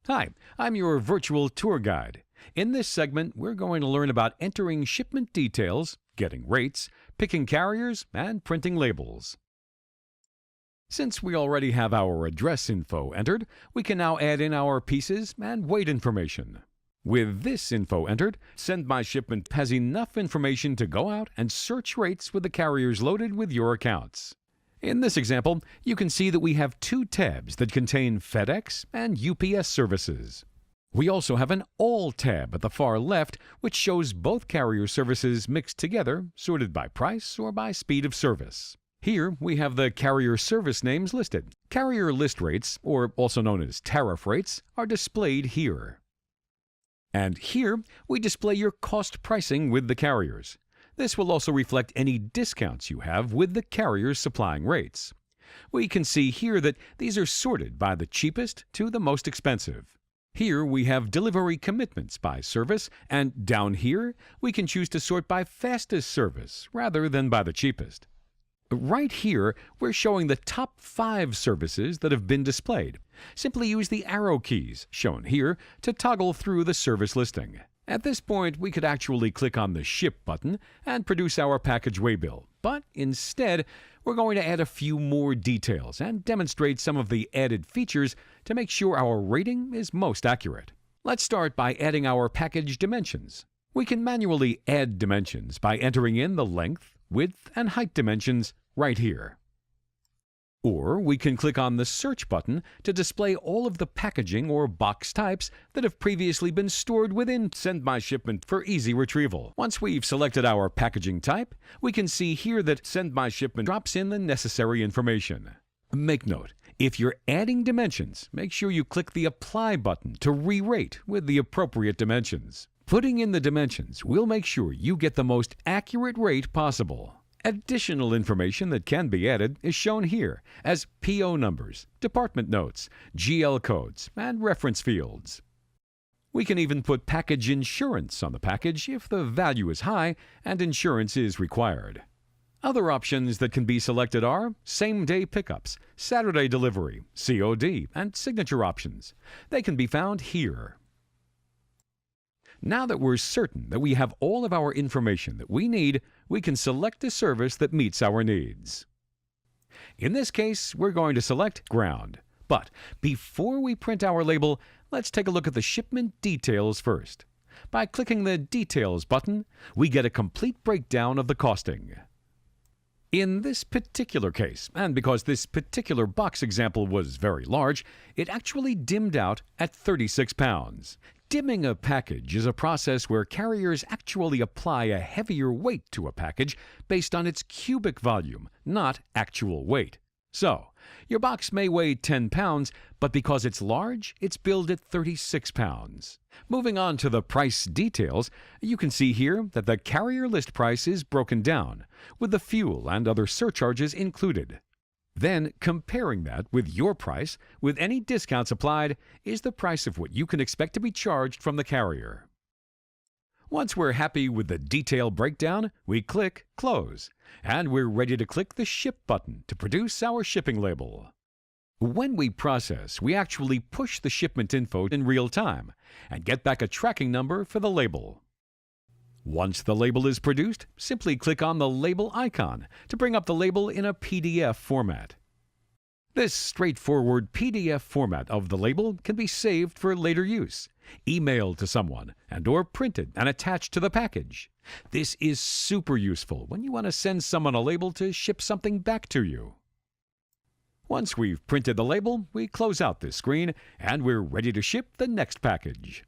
Hi, I'm your virtual tour guide. In this segment, we're going to learn about entering shipment details, getting rates, picking carriers, and printing labels. Since we already have our address info entered, we can now add in our pieces and weight information. With this info entered, SendmyShipment has enough information to go out and search rates with the carriers loaded with your accounts. In this example, you can see that we have two tabs that contain FedEx and UPS services. We also have an All tab at the far left, which shows both carrier services mixed together, sorted by price or by speed of service. Here, we have the carrier service names listed. Carrier list rates, or also known as tariff rates, are displayed here. And here, we display your cost pricing with the carriers. This will also reflect any discounts you have with the carriers supplying rates. We can see here that these are sorted by the cheapest to the most expensive. Here we have delivery commitments by service, and down here we can choose to sort by fastest service rather than by the cheapest. Right here, we're showing the top 5 services that have been displayed. Simply use the arrow keys, shown here, to toggle through the service listing. At this point, we could actually click on the Ship button and produce our package waybill, but instead, we're going to add a few more details and demonstrate some of the added features to make sure our rating is most accurate. Let's start by adding our package dimensions. We can manually add dimensions by entering in the length, width, and height dimensions right here. Or we can click on the Search button to display all of the packaging or box types that have previously been stored within SendmyShipment for easy retrieval. Once we've selected our packaging type, we can see here that SendmyShipment drops in the necessary information. Make note, if you're adding dimensions, make sure you click the Apply button to re-rate with the appropriate dimensions. Putting in the dimensions will make sure you get the most accurate rate possible. Additional information that can be added is shown here as PO numbers, department notes, GL codes, and reference fields. We can even put package insurance on the package if the value is high and insurance is required. Other options that can be selected are same-day pickups, Saturday delivery, COD, and signature options. They can be found here. Now that we're certain that we have all of our information that we need, we can select a service that meets our needs. In this case, we're going to select Ground. But before we print our label, let's take a look at the shipment details first. By clicking the Details button, we get a complete breakdown of the costing. In this particular case, and because this particular box example was very large, it actually dimmed out at 36 pounds. Dimming a package is a process where carriers actually apply a heavier weight to a package based on its cubic volume, not actual weight. So, your box may weigh 10 pounds, but because it's large, it's billed at 36 pounds. Moving on to the price details, you can see here that the carrier list price is broken down, with the fuel and other surcharges included. Then, comparing that with your price, with any discounts applied, is the price of what you can expect to be charged from the carrier. Once we're happy with the detail breakdown, we click Close, and we're ready to click the Ship button to produce our shipping label. When we process, we actually push the shipment info in real time and get back a tracking number for the label. Once the label is produced, simply click on the label icon to bring up the label in a PDF format. This straightforward PDF format of the label can be saved for later use, emailed to someone, and/or printed and attached to the package. This is super useful when you want to send someone a label to ship something back to you. Once we've printed the label, we close out this screen, and we're ready to ship the next package.